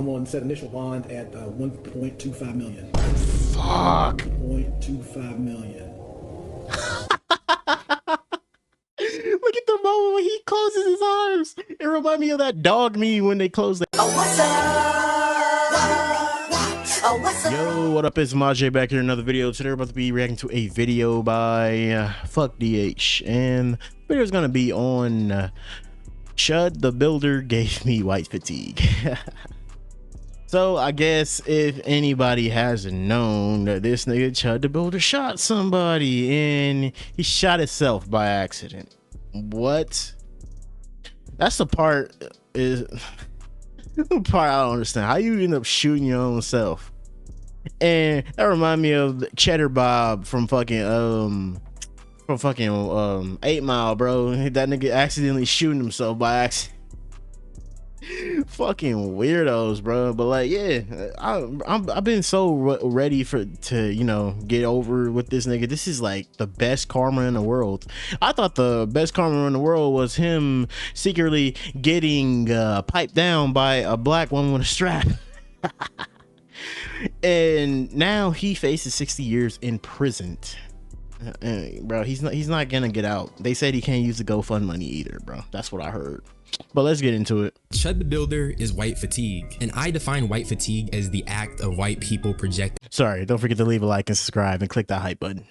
I'm on set initial bond at 1.25 million. Fuck. 1.25 million. Look at the moment when he closes his arms. It reminds me of that dog meme when they close their... Oh, what's up? Oh, what's up? Yo, what up? It's Majay back here in another video. Today we're about to be reacting to a video by Fuck DH. And the video is going to be on Chud the Builder gave me white fatigue. So I guess if anybody hasn't known that this nigga Chud the Builder shot somebody and he shot himself by accident. What? That's the part is the part I don't understand. How you end up shooting your own self? And that remind me of Cheddar Bob from fucking 8 Mile, bro. That nigga accidentally shooting himself by accident. Fucking weirdos, bro. But like, yeah, I've been so ready to get over with this nigga. This is like the best karma in the world. I thought the best karma in the world was him secretly getting piped down by a black woman with a strap. And now he faces 60 years in prison. Bro, he's not gonna get out. They said he can't use the GoFundMe either, bro. That's what I heard. But let's get into it. Chud the Builder is white fatigue, and I define white fatigue as the act of white people projecting Sorry, don't forget to leave a like and subscribe and click that hype button.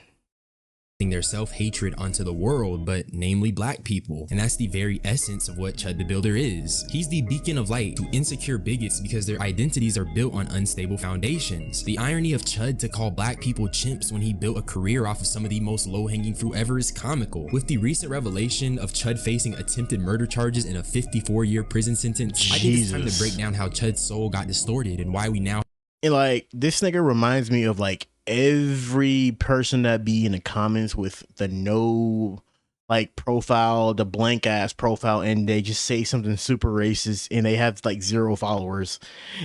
their self-hatred onto the world, but namely black people. And that's the very essence of what Chud the Builder is. He's the beacon of light to insecure bigots because their identities are built on unstable foundations. The irony of Chud to call black people chimps when he built a career off of some of the most low-hanging fruit ever is comical. With the recent revelation of Chud facing attempted murder charges and a 54-year prison sentence, I think it's time to break down how Chud's soul got distorted and why we now... And like, this nigga reminds me of like every person that be in the comments with the no like profile, the blank ass profile, and they just say something super racist and they have like 0 followers.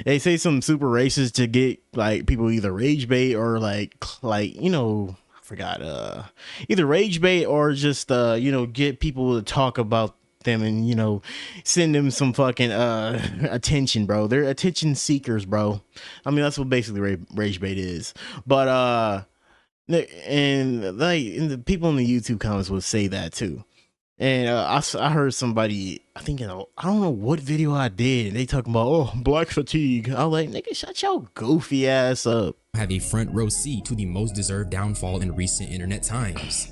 They say something super racist to get like people either rage bait or like I forgot either rage bait or just get people to talk about them and send them some fucking attention, bro. They're attention seekers, bro. I mean, that's what basically rage bait is. But and the people in the YouTube comments would say that too. And I heard somebody, I think I don't know what video I did, they talking about, oh, black fatigue. I was like, nigga, shut your goofy ass up. have a front row seat to the most deserved downfall in recent internet times.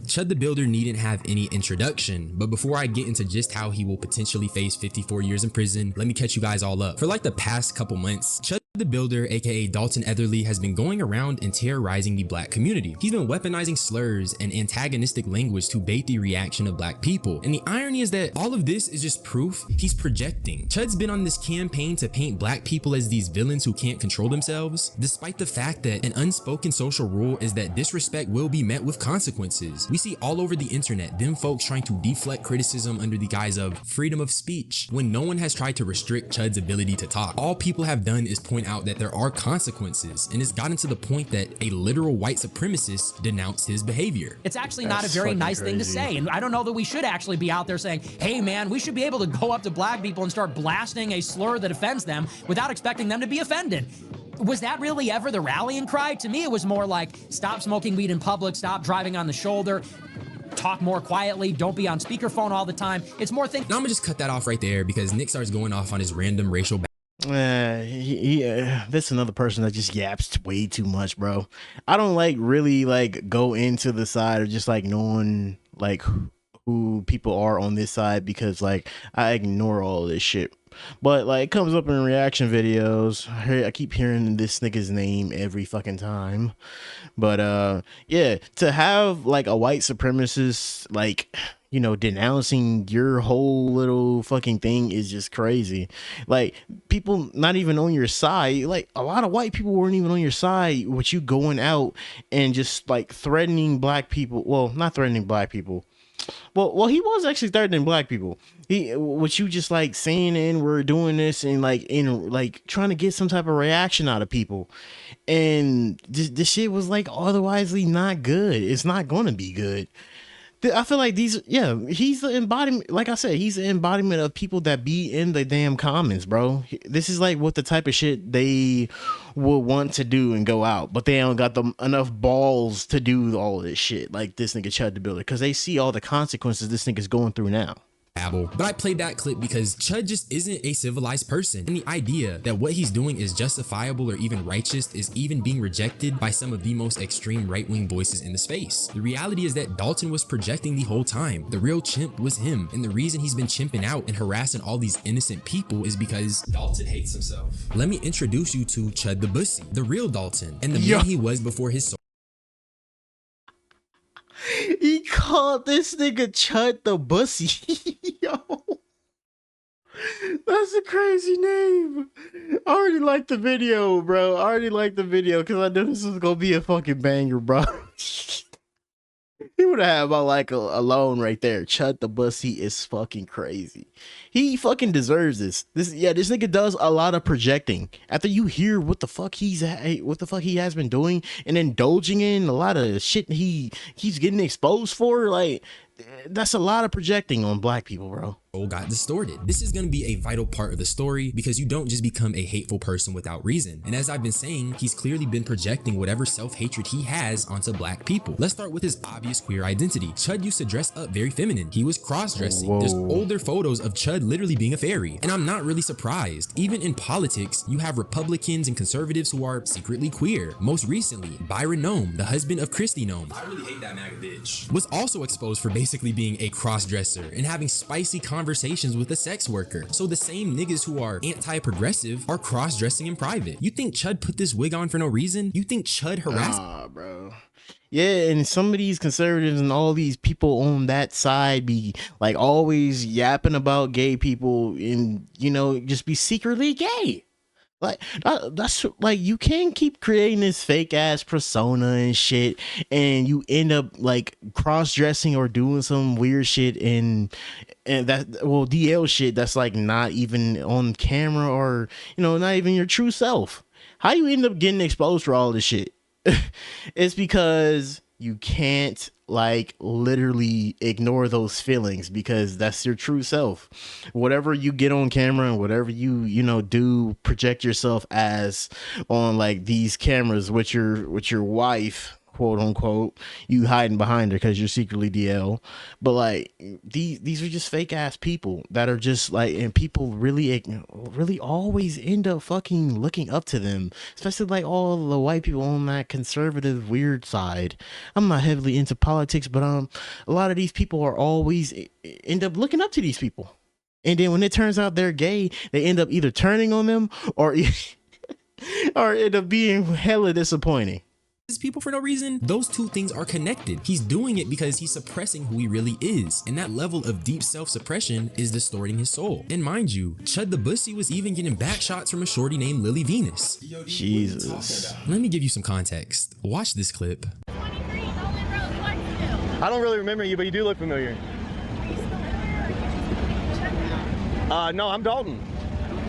Chud the Builder needn't have any introduction, but before I get into just how he will potentially face 54 years in prison, let me catch you guys all up. For like the past couple months, Chud the Builder, aka Dalton Etherly, has been going around and terrorizing the black community. He's been weaponizing slurs and antagonistic language to bait the reaction of black people. And the irony is that all of this is just proof he's projecting. Chud's been on this campaign to paint black people as these villains who can't control themselves, despite the fact that an unspoken social rule is that disrespect will be met with consequences. We see all over the internet them folks trying to deflect criticism under the guise of freedom of speech when no one has tried to restrict Chud's ability to talk. All people have done is point out that there are consequences, and it's gotten to the point that a literal white supremacist denounced his behavior. It's actually not a very nice thing to say, and I don't know that we should actually be out there saying, hey man, we should be able to go up to black people and start blasting a slur that offends them without expecting them to be offended. Was that really ever the rallying cry? To me, it was more like, stop smoking weed in public, stop driving on the shoulder, talk more quietly, don't be on speakerphone all the time. It's more things. Now I'm gonna just cut that off right there because Nick starts going off on his random racial that's another person that just yaps way too much, bro. I don't really go into the side of just like knowing like who people are on this side because like I ignore all this shit. But like it comes up in reaction videos. I keep hearing this nigga's name every fucking time. But yeah, to have like a white supremacist like denouncing your whole little fucking thing is just crazy. Like people not even on your side, like a lot of white people weren't even on your side with you going out and just like threatening black people. Well, not threatening black people. Well, he was actually threatening black people. What you just like saying and we're doing this and like trying to get some type of reaction out of people, and this shit was like otherwisely not good. It's not gonna be good. I feel like these, yeah, he's the embodiment. Like I said, he's the embodiment of people that be in the damn comments, bro. This is like what the type of shit they would want to do and go out, but they don't got enough balls to do all of this shit. Like this nigga Chud the Builder, because they see all the consequences this nigga's going through now. But I played that clip because Chud just isn't a civilized person, and the idea that what he's doing is justifiable or even righteous is even being rejected by some of the most extreme right-wing voices in the space. The reality is that Dalton was projecting the whole time. The real chimp was him, and the reason he's been chimping out and harassing all these innocent people is because Dalton hates himself. Let me introduce you to Chud the Bussy, the real Dalton, and the man he was before his soul. He called this nigga Chud the Bussy. Yo, that's a crazy name. I already like the video, bro. I already like the video because I knew this was gonna be a fucking banger, bro. He would have had about like a loan right there. Chud the Bussy is fucking crazy. He fucking deserves this. This nigga does a lot of projecting. After you hear what the fuck he has been doing and indulging in a lot of shit he keeps getting exposed for, like that's a lot of projecting on black people, bro. Got distorted. This is going to be a vital part of the story because you don't just become a hateful person without reason. And as I've been saying, he's clearly been projecting whatever self-hatred he has onto black people. Let's start with his obvious queer identity. Chud used to dress up very feminine. He was cross-dressing. There's older photos of Chud literally being a fairy. And I'm not really surprised. Even in politics, you have Republicans and conservatives who are secretly queer. Most recently, Byron Nome, the husband of Christy Nome, I really hate that MAGA bitch, was also exposed for basically being a cross-dresser and having spicy conversations with a sex worker. So the same niggas who are anti-progressive are cross-dressing in private. You think Chud put this wig on for no reason? You think Chud harassed? Nah, bro. Yeah, and some of these conservatives and all these people on that side be like always yapping about gay people and, you know, just be secretly gay. Like that's like, you can't keep creating this fake ass persona and shit, and you end up like cross-dressing or doing some weird shit and that, well, DL shit that's like not even on camera, or you know, not even your true self. How you end up getting exposed for all this shit? It's because you can't like literally ignore those feelings, because that's your true self. Whatever you get on camera and whatever you know do project yourself as on like these cameras with your wife, quote unquote, you hiding behind her because you're secretly DL. But like these are just fake ass people that are just like, and people really always end up fucking looking up to them, especially like all the white people on that conservative weird side. I'm not heavily into politics, but a lot of these people are always end up looking up to these people, and then when it turns out they're gay, they end up either turning on them or or end up being hella disappointing. People for no reason. Those two things are connected. He's doing it because he's suppressing who he really is, and that level of deep self-suppression is distorting his soul. And mind you, Chud the Bussy was even getting back shots from a shorty named Lily Venus. Jesus. Let me give you some context. Watch this clip. I don't really remember you, but you do look familiar. No, I'm Dalton.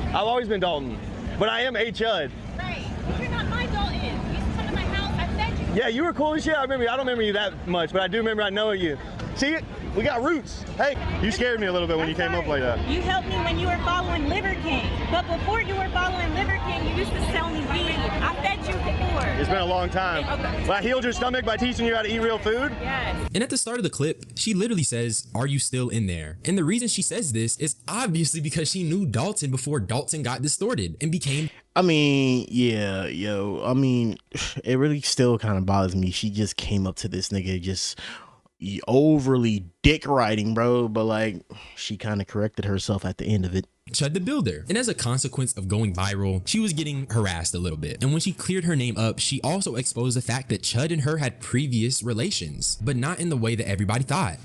I've always been Dalton, but I am a Chud. Right. You're not my Dalton. You used to come to my house. I fed you. Yeah, you were cool as shit. I remember you. I don't remember you that much, but I do remember I know you. See, we got roots. Hey, you scared me a little bit when you came up like that. You helped me when you were following Liver King. But before you were following Liver King, you used to sell me weed. I fed you before. It's been a long time. Okay. But I healed your stomach by teaching you how to eat real food. Yes. And at the start of the clip, she literally says, "Are you still in there?" And the reason she says this is obviously because she knew Dalton before Dalton got distorted and became... I mean, yeah, yo, I mean, it really still kind of bothers me. She just came up to this nigga just overly dick riding, bro, but like she kind of corrected herself at the end of it. Chud the Builder. And as a consequence of going viral, she was getting harassed a little bit. And when she cleared her name up, she also exposed the fact that Chud and her had previous relations, but not in the way that everybody thought.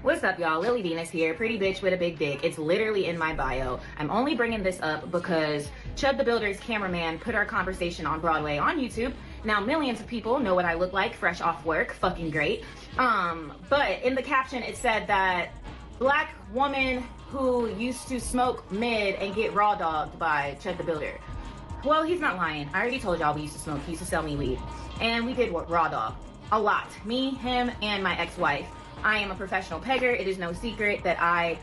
What's up, y'all? Lily Venus here, pretty bitch with a big dick. It's literally in my bio. I'm only bringing this up because Chud the Builder's cameraman put our conversation on Broadway on YouTube. Now millions of people know what I look like fresh off work, fucking great. But in the caption it said that black woman who used to smoke mid and get raw dogged by Chud the Builder. Well, he's not lying. I already told y'all we used to smoke. He used to sell me weed. And we did raw dog. A lot. Me, him, and my ex-wife. I am a professional pegger. It is no secret that I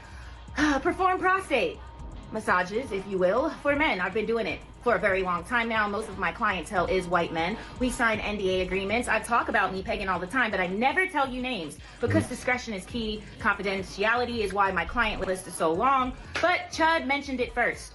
perform prostate massages, if you will, for men. I've been doing it for a very long time now. Most of my clientele is white men. We sign NDA agreements. I talk about me pegging all the time, but I never tell you names because discretion is key. Confidentiality is why my client list is so long. But Chud mentioned it first.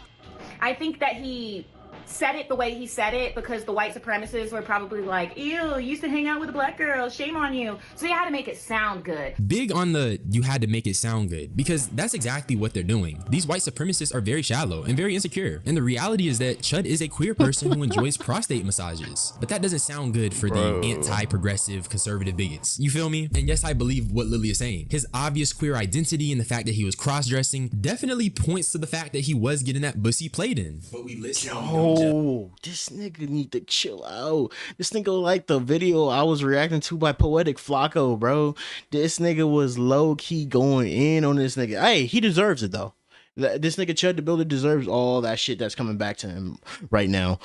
I think that he said it the way he said it because the white supremacists were probably like, ew, you used to hang out with a black girl, shame on you. So they had to make it sound good. Big on the you had to make it sound good, because that's exactly what they're doing. These white supremacists are very shallow and very insecure. And the reality is that Chud is a queer person who enjoys prostate massages. But that doesn't sound good for the anti-progressive conservative bigots. You feel me? And yes, I believe what Lily is saying. His obvious queer identity and the fact that he was cross-dressing definitely points to the fact that he was getting that pussy played in. But we listen. Oh, this nigga need to chill out. This nigga like the video I was reacting to by Poetic Flacco, bro. This nigga was low-key going in on this nigga. Hey, he deserves it though. This nigga Chud the Builder deserves all that shit that's coming back to him right now,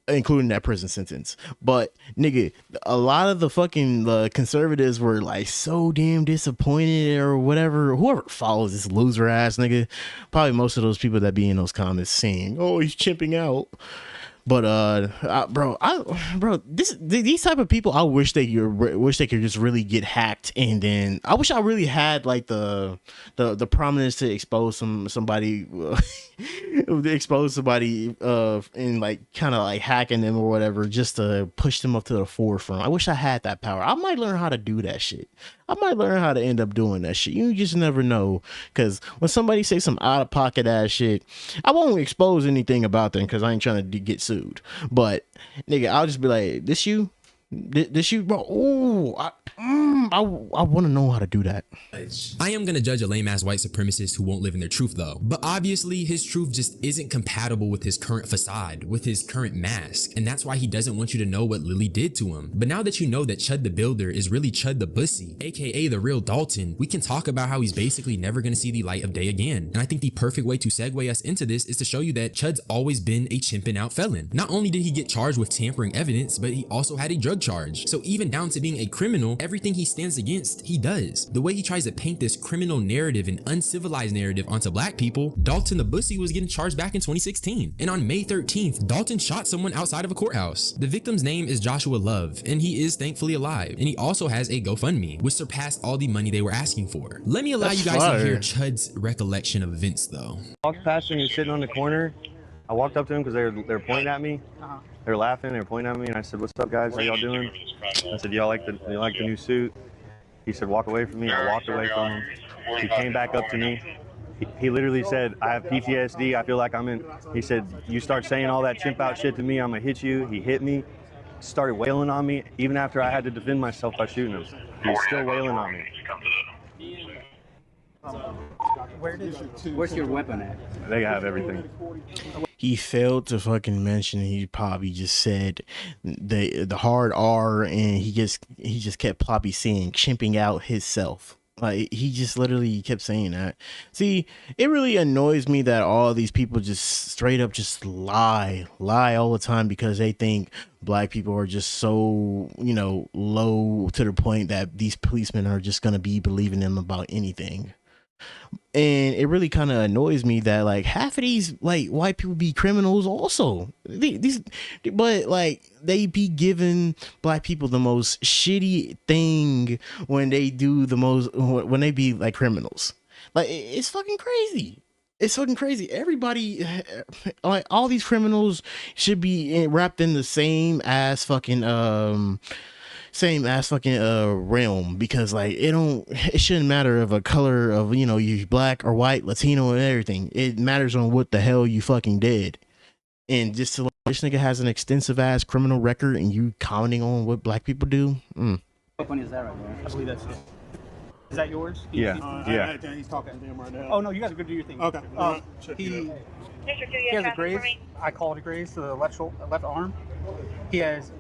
including that prison sentence. But nigga, a lot of the fucking conservatives were like so damn disappointed or whatever. Whoever follows this loser ass nigga, probably most of those people that be in those comments saying, oh, he's chimping out. But these type of people, I wish they could just really get hacked, and then I wish I really had like the prominence to expose somebody and like kind of like hacking them or whatever, just to push them up to the forefront. I wish I had that power. I might learn how to do that shit. I might learn how to end up doing that shit. You just never know. Because when somebody say some out-of-pocket ass shit, I won't expose anything about them because I ain't trying to get sued. But, nigga, I'll just be like, this you? This you, bro? Ooh, I want to know how to do that. I am gonna judge a lame ass white supremacist who won't live in their truth though. But obviously his truth just isn't compatible with his current facade, with his current mask. And that's why he doesn't want you to know what Lily did to him. But now that you know that Chud the Builder is really Chud the Bussy, aka the real Dalton, we can talk about how he's basically never gonna see the light of day again. And I think the perfect way to segue us into this is to show you that Chud's always been a chimping out felon. Not only did he get charged with tampering evidence, but he also had a drug charge. So even down to being a criminal, everything he stands against, he does. The way he tries to paint this criminal narrative and uncivilized narrative onto black people, Dalton the Bussy was getting charged back in 2016. And on May 13th, Dalton shot someone outside of a courthouse. The victim's name is Joshua Love, and he is thankfully alive. And he also has a GoFundMe, which surpassed all the money they were asking for. Let me allow you guys to hear Chud's recollection of events though. I walked past him, he was sitting on the corner. I walked up to him because they were pointing at me. They were laughing, they were pointing at me, and I said, what's up guys, how y'all doing? I said, y'all like the new suit? He said, walk away from me. I walked away from him. He came back up to me. He literally said, I have PTSD. I feel like I'm in. He said, you start saying all that chimp out shit to me, I'm gonna hit you. He hit me, started wailing on me, even after I had to defend myself by shooting him. He was still wailing on me. Where's your weapon at? They have everything. He failed to fucking mention, he probably just said the hard R, and he just kept probably saying chimping out himself. Like, he just literally kept saying that. See, it really annoys me that all these people just straight up just lie all the time because they think black people are just so, you know, low to the point that these policemen are just gonna be believing them about anything. And it really kind of annoys me that like half of these like white people be criminals also. But like they be giving black people the most shitty thing when they do the most, when they be like criminals. Like it's fucking crazy. It's fucking crazy. Everybody, like all these criminals should be wrapped in the same ass fucking realm, because like it shouldn't matter of a color of, you know, you black or white, Latino and everything. It matters on what the hell you fucking did. And just to, this nigga has an extensive ass criminal record and you commenting on what black people do. What one is that right there? I believe that's it. Is that yours? Yeah. Yeah. He's talking to him right now. Oh no, you guys are good to do your thing. Okay. He has a graze. I call it a graze to the left arm. He has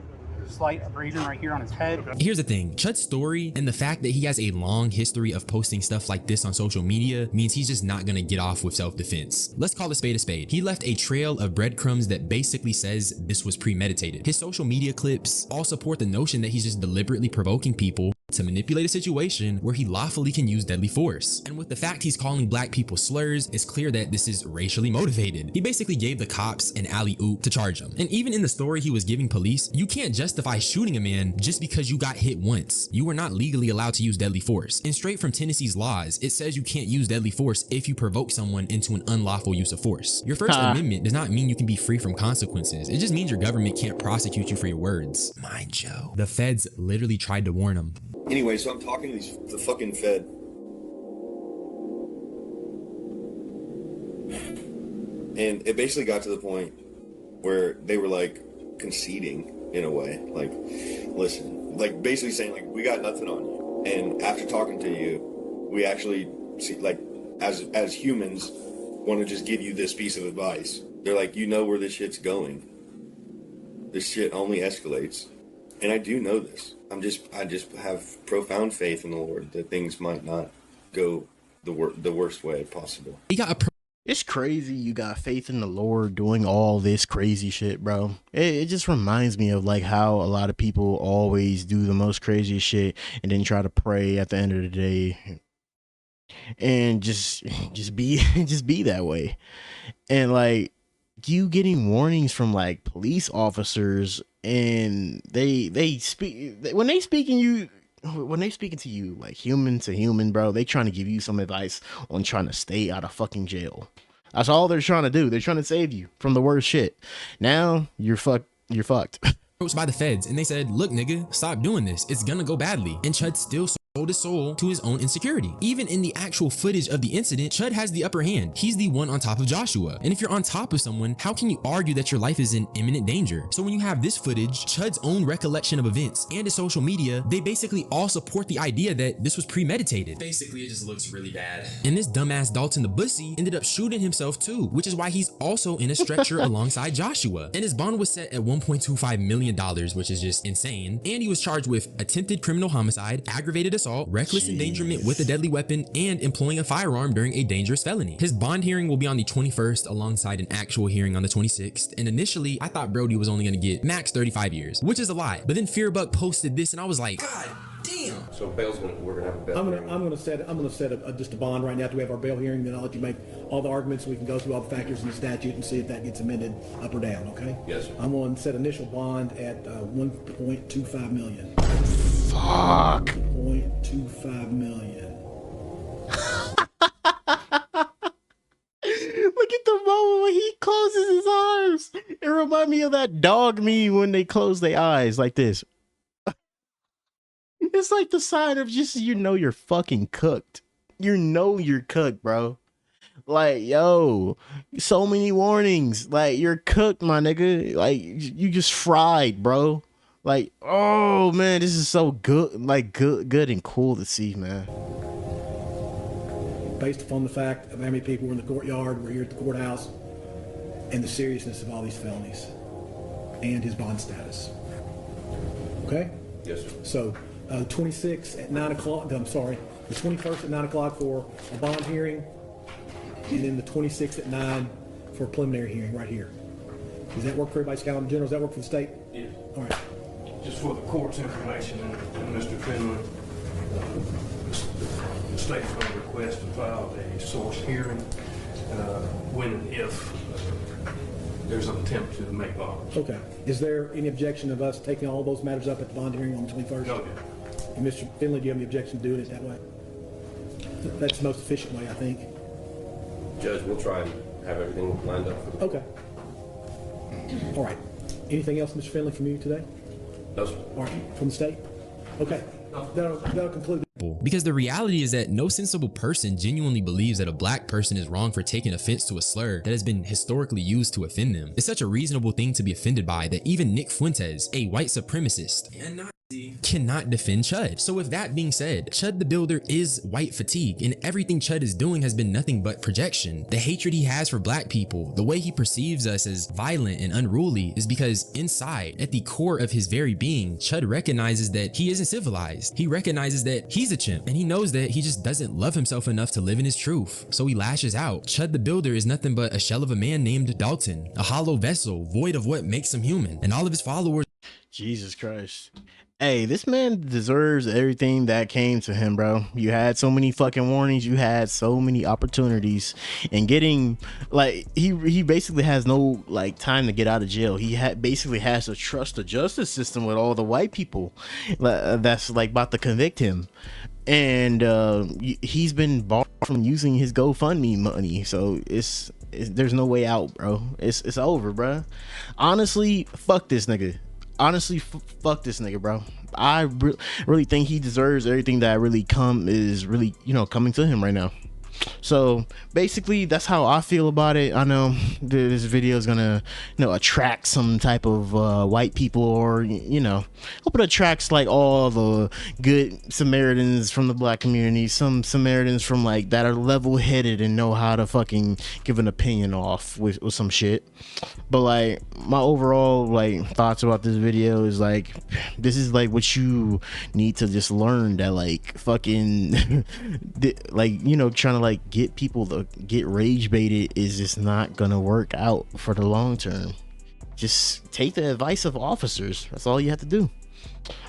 slight abrasion right here on his head. Here's the thing, Chud's story and the fact that he has a long history of posting stuff like this on social media means he's just not gonna get off with self-defense. Let's call a spade a spade. He left a trail of breadcrumbs that basically says this was premeditated. His social media clips all support the notion that he's just deliberately provoking people to manipulate a situation where he lawfully can use deadly force. And with the fact he's calling black people slurs, it's clear that this is racially motivated. He basically gave the cops an alley-oop to charge him. And even in the story he was giving police, you can't justify shooting a man just because you got hit once. You are not legally allowed to use deadly force. And straight from Tennessee's laws, it says you can't use deadly force if you provoke someone into an unlawful use of force. Your First Amendment does not mean you can be free from consequences. It just means your government can't prosecute you for your words. Mind Joe. The feds literally tried to warn him. Anyway, so I'm talking to the fucking Fed. And it basically got to the point where they were like conceding in a way. Like, listen, like basically saying like, we got nothing on you. And after talking to you, we actually see like as humans want to just give you this piece of advice. They're like, you know where this shit's going. This shit only escalates. And I do know this. I just have profound faith in the Lord that things might not go the worst way possible. It's crazy you got faith in the Lord doing all this crazy shit, bro. It just reminds me of like how a lot of people always do the most craziest shit and then try to pray at the end of the day and just be that way. And like you getting warnings from like police officers, and they speak when they speaking to you like human to human, bro. They trying to give you some advice on trying to stay out of fucking jail. That's all they're trying to do. They're trying to save you from the worst shit. Now you're fucked. Approached by the feds, and they said, look nigga, stop doing this, it's gonna go badly. And Chud still sold his soul to his own insecurity. Even in the actual footage of the incident, Chud has the upper hand. He's the one on top of Joshua. And if you're on top of someone, how can you argue that your life is in imminent danger? So when you have this footage, Chud's own recollection of events, and his social media, they basically all support the idea that this was premeditated. Basically, it just looks really bad. And this dumbass Dalton the Bussy ended up shooting himself too, which is why he's also in a stretcher alongside Joshua. And his bond was set at $1.25 million, which is just insane. And he was charged with attempted criminal homicide, aggravated assault, reckless endangerment with a deadly weapon, and employing a firearm during a dangerous felony. His bond hearing will be on the 21st alongside an actual hearing on the 26th. And initially, I thought Brody was only gonna get max 35 years, which is a lie. But then Fearbuck posted this and I was like, God damn. So we're gonna have a bail. I'm gonna set just a bond right now to have our bail hearing. Then I'll let you make all the arguments. We can go through all the factors in the statute and see if that gets amended up or down. Okay? Yes, sir. I'm going to set initial bond at 1.25 million. Fuck. 1.25 million. Look at the moment when he closes his eyes. It reminds me of that dog meme when they close their eyes like this. It's like the sign of just, you know, you're fucking cooked. You know you're cooked, bro. Like, yo, so many warnings. Like, you're cooked, my nigga. Like, you just fried, bro. Like, oh man, this is so good. Like, good and cool to see, man. Based upon the fact of how many people were in the courtyard, we're here at the courthouse, and the seriousness of all these felonies, and his bond status. Okay? Yes, sir. So, 26th at 9 o'clock, I'm sorry, the 21st at 9 o'clock for a bond hearing, and then the 26th at 9 for a preliminary hearing right here. Does that work for everybody's calendar? General, does that work for the state? Yes. All right. Just for the court's information, and Mr. Finley, the state's going to request and file a source hearing when and if there's an attempt to make bonds. Okay. Is there any objection of us taking all those matters up at the bond hearing on the 21st? No. And Mr. Finley, do you have any objection to doing it that way? That's the most efficient way, I think. Judge, we'll try and have everything lined up for the Okay. All right. Anything else, Mr. Finley, from you today? No, sir. All right. From the state? Okay. That'll conclude. Because the reality is that no sensible person genuinely believes that a black person is wrong for taking offense to a slur that has been historically used to offend them. It's such a reasonable thing to be offended by that even Nick Fuentes, a white supremacist and Nazi, cannot defend Chud. So with that being said, Chud the Builder is white fatigue, and everything Chud is doing has been nothing but projection. The hatred he has for black people, the way he perceives us as violent and unruly, is because inside, at the core of his very being, Chud recognizes that he isn't civilized. He recognizes that he's a chimp, and he knows that he just doesn't love himself enough to live in his truth. So he lashes out. Chud the Builder is nothing but a shell of a man named Dalton, a hollow vessel, void of what makes him human, and all of his followers. Jesus Christ. Hey, this man deserves everything that came to him, bro. You had so many fucking warnings, you had so many opportunities, and getting like he basically has no like time to get out of jail. He basically has to trust the justice system with all the white people that's like about to convict him. And he's been barred from using his GoFundMe money, so there's no way out, bro. It's over, bro. Honestly, fuck this nigga. Honestly, fuck this nigga, bro. I really think he deserves everything that really coming to him right now. So basically, that's how I feel about it. I know this video is gonna attract some type of white people, or hope it attracts like all the good Samaritans from the black community, some Samaritans from like that are level-headed and know how to fucking give an opinion off with some shit. But like my overall like thoughts about this video is like, this is like what you need to just learn, that like fucking like trying to like get people to get rage baited is just not gonna work out for the long term. Just take the advice of officers. That's all you have to do.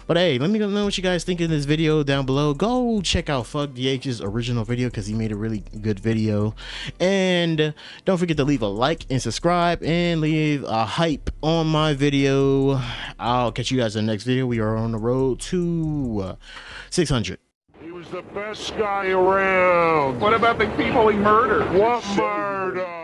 But hey, let me know what you guys think of this video down below. Go check out Fuck DH's original video because he made a really good video. And don't forget to leave a like and subscribe and leave a hype on my video. I'll catch you guys in the next video. We are on the road to 600. He was the best guy around. What about the people he murdered? What murder?